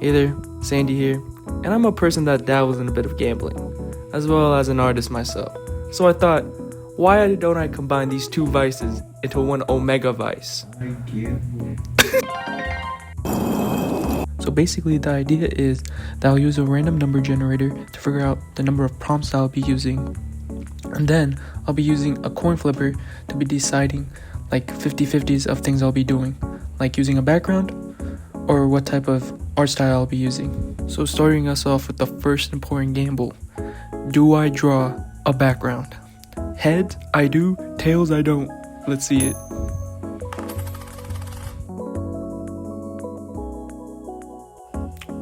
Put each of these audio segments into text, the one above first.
Hey there, Sandy here, and I'm a person that dabbles in a bit of gambling, as well as an artist myself. So I thought, why don't I combine these two vices into one omega vice? So basically the idea is that I'll use a random number generator to figure out the number of prompts I'll be using. And then I'll be using a coin flipper to be deciding like 50-50s of things I'll be doing, like using a background or what type of art style I'll be using. So starting us off with the first important gamble. Do I draw a background? Heads, I do. Tails, I don't. Let's see it.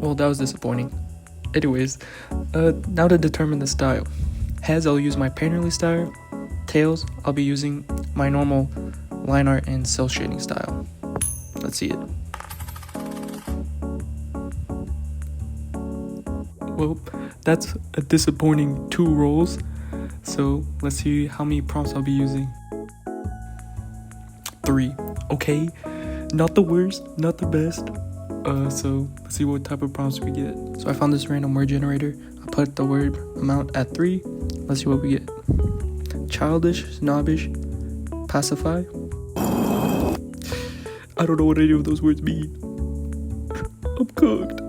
Well, that was disappointing. Anyways, now to determine the style. Heads, I'll use my painterly style. Tails, I'll be using my normal line art and cell shading style. Let's see it. Well, that's a disappointing 2 rolls. So let's see how many prompts I'll be using. 3. Okay, not the worst, not the best. So let's see what type of prompts we get. So I found this random word generator. I put the word amount at 3. Let's see what we get. Childish, snobbish, pacify. I don't know what any of those words mean. I'm cooked.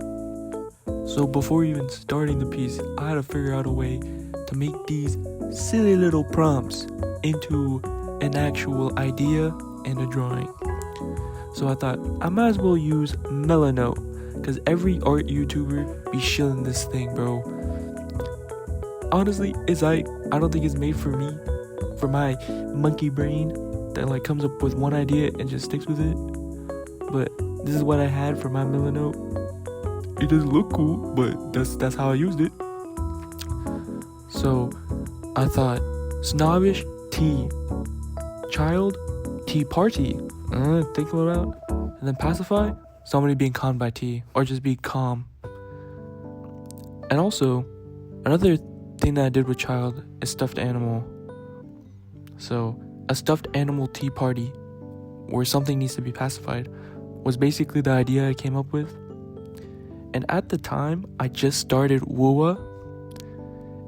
So before even starting the piece, I had to figure out a way to make these silly little prompts into an actual idea and a drawing. So I thought I might as well use Melanote, because every art YouTuber be shilling this thing, bro. Honestly, I don't think it's made for me, for my monkey brain that like comes up with one idea and just sticks with it. But this is what I had for my Melanote. It doesn't look cool, but that's how I used it. So I thought snobbish, tea, child, tea party. Think about it. And then pacify, somebody being calmed by tea, or just be calm. And also, another thing that I did with child is stuffed animal. So a stuffed animal tea party, where something needs to be pacified, was basically the idea I came up with. And at the time, I just started WUA,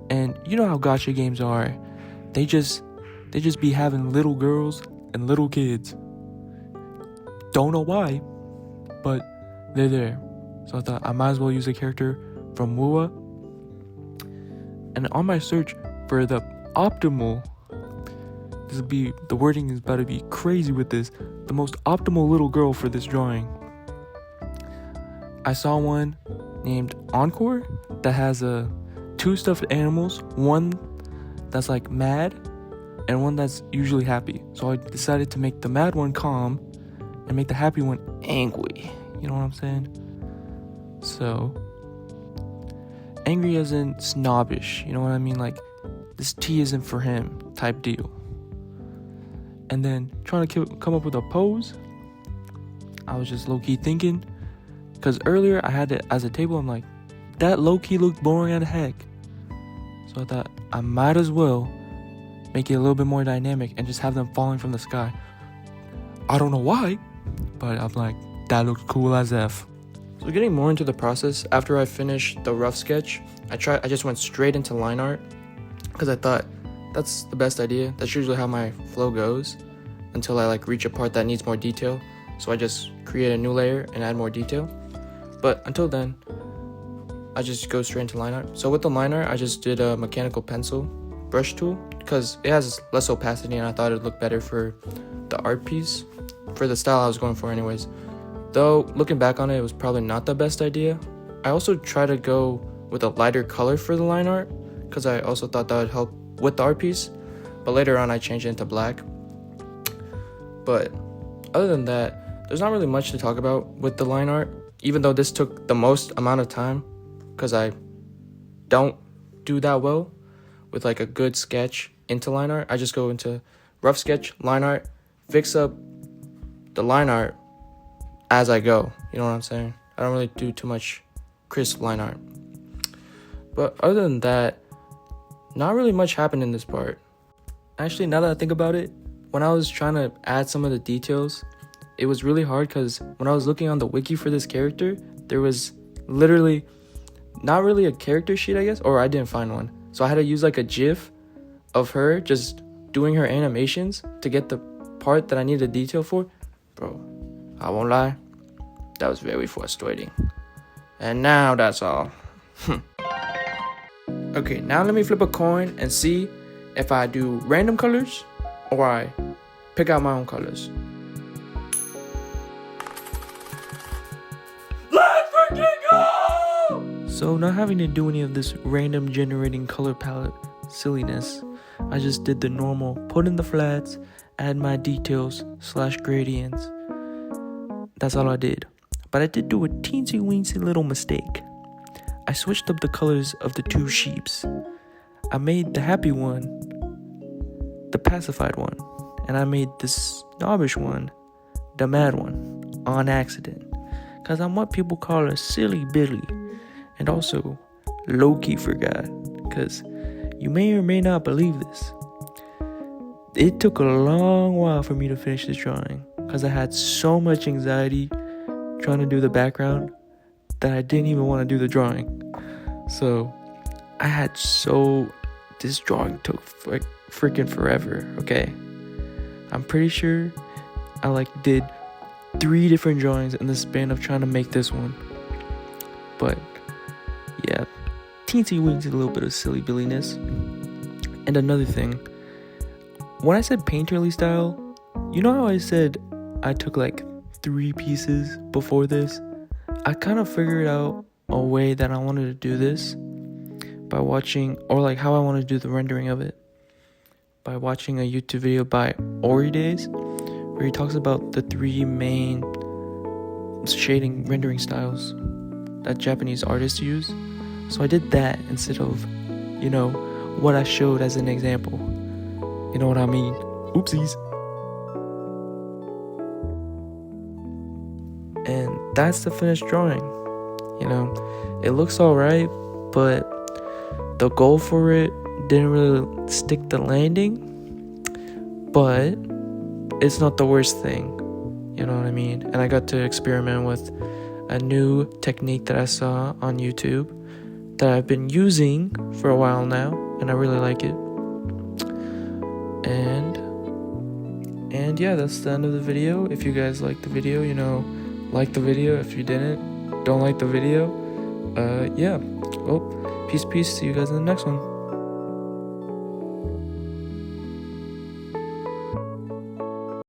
and you know how gacha games are. They just be having little girls and little kids. Don't know why, but they're there. So I thought I might as well use a character from WUA. And on my search for the optimal, the wording is about to be crazy with this, the most optimal little girl for this drawing. I saw one named Encore that has 2 stuffed animals, one that's like mad and one that's usually happy. So I decided to make the mad one calm and make the happy one angry. You know what I'm saying? So angry as in snobbish, you know what I mean? Like, this tea isn't for him type deal. And then trying to come up with a pose, I was just low-key thinking, because earlier I had it as a table. I'm like, that low-key looked boring as heck. So I thought I might as well make it a little bit more dynamic and just have them falling from the sky. I don't know why, but I'm like, that looks cool as F. So getting more into the process, after I finished the rough sketch, I just went straight into line art, because I thought that's the best idea. That's usually how my flow goes until I like reach a part that needs more detail. So I just create a new layer and add more detail. But until then, I just go straight into line art. So with the line art, I just did a mechanical pencil brush tool, because it has less opacity and I thought it'd look better for the art piece, for the style I was going for anyways. Though, looking back on it, it was probably not the best idea. I also tried to go with a lighter color for the line art, because I also thought that would help with the art piece. But later on, I changed it into black. But other than that, there's not really much to talk about with the line art, even though this took the most amount of time, because I don't do that well with like a good sketch into line art. I just go into rough sketch, line art, fix up the line art as I go. You know what I'm saying? I don't really do too much crisp line art. But other than that, not really much happened in this part. Actually, now that I think about it, when I was trying to add some of the details, it was really hard, because when I was looking on the wiki for this character, there was literally not really a character sheet, I guess, or I didn't find one. So I had to use like a GIF of her just doing her animations to get the part that I needed detail for. Bro, I won't lie, that was very frustrating. And now that's all. Okay, now let me flip a coin and see if I do random colors or I pick out my own colors. Let's freaking go! So not having to do any of this random generating color palette silliness, I just did the normal, put in the flats, add my details / gradients. That's all I did. But I did do a teensy weensy little mistake. I switched up the colors of the two sheeps. I made the happy one the pacified one, and I made the snobbish one the mad one on accident, cause I'm what people call a silly Billy, and also low-key forgot, cause you may or may not believe this. It took a long while for me to finish this drawing, cause I had so much anxiety trying to do the background that I didn't even want to do the drawing. So this drawing took freaking forever. Okay, I'm pretty sure I did 3 different drawings in the span of trying to make this one. But yeah, teensy weensy little bit of silly billiness. And another thing, when I said painterly style, you know how I said I took 3 pieces before this? I kind of figured out a way that I wanted to do this by watching, or how I want to do the rendering of it, by watching a YouTube video by Ori Days, where he talks about the 3 main shading rendering styles that Japanese artists use. So I did that instead of, what I showed as an example. You know what I mean? Oopsies. And that's the finished drawing. It looks alright, but the goal for it didn't really stick the landing, but it's not the worst thing, you know what I mean? And I got to experiment with a new technique that I saw on YouTube that I've been using for a while now, and I really like it. And yeah, that's the end of the video. If you guys liked the video, like the video. If you didn't, don't like the video, yeah. Well, peace. See you guys in the next one.